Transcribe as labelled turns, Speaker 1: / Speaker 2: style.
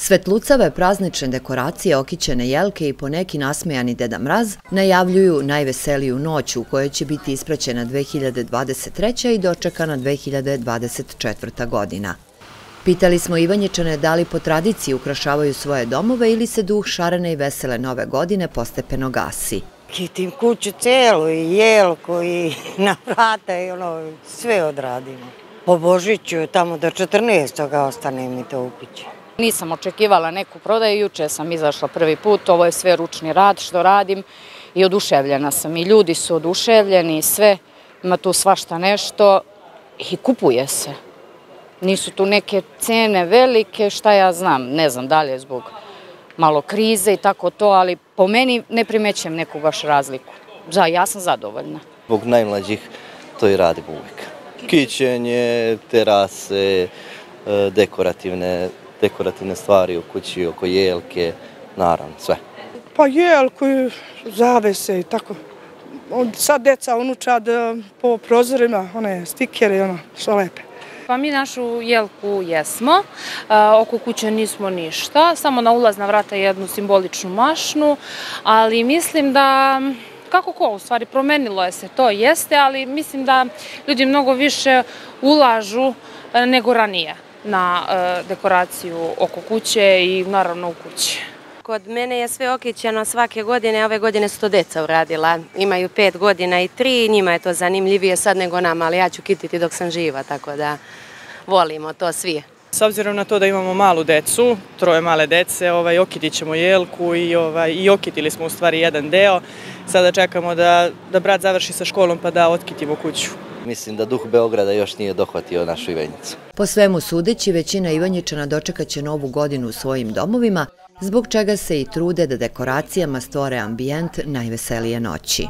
Speaker 1: Svetlucave praznične dekoracije, okićene jelke i poneki nasmejani Deda Mraz najavljuju najveseliju noć u kojoj će biti ispraćena 2023. i dočekana 2024. godina. Pitali smo Ivanjičane da li po tradiciji ukrašavaju svoje domove ili se duh šarene i vesele nove godine postepeno gasi.
Speaker 2: Kitim kuću celu i jelku i na vrata i sve odradimo. Po Božiću tamo do 14. ostane mi to u kući.
Speaker 3: Nisam očekivala neku prodaju, juče sam izašla prvi put, ovo je sve ručni rad što radim i oduševljena sam. I ljudi su oduševljeni i sve, ima tu svašta nešto i kupuje se. Nisu tu neke cene velike, šta ja znam, ne znam da li je zbog malo krize i tako to, ali po meni ne primećujem neku baš razliku. Ja sam zadovoljna.
Speaker 4: Zbog najmlađih to i radimo uvijek. Kićenje, terase, dekorativne stvari u kući, oko jelke, naravno sve.
Speaker 5: Pa jelku, zavese i tako. Sad deca unučad po prozorima, one stikere, što lepe.
Speaker 6: Pa mi našu jelku jesmo, oko kuće nismo ništa, samo na ulazna vrata jednu simboličnu mašnu, ali mislim da, kako ko, u stvari promenilo je se, to jeste, ali mislim da ljudi mnogo više ulažu nego ranije na dekoraciju oko kuće i naravno u kući.
Speaker 7: Kod mene je sve okićeno svake godine, ove godine su to deca uradila. Imaju 5 godina i 3, njima je to zanimljivije sad nego nama, ali ja ću kititi dok sam živa, tako da volimo to svi.
Speaker 8: S obzirom na to da imamo malu decu, 3 male dece, okitit ćemo jelku i okitili smo u stvari jedan deo. Sada čekamo da brat završi sa školom pa da otkitimo kuću.
Speaker 4: Mislim da duh Beograda još nije dohvatio našu Ivanjicu.
Speaker 1: Po svemu sudeći, većina Ivanjičana dočekaće novu godinu u svojim domovima, zbog čega se i trude da dekoracijama stvore ambijent najveselije noći.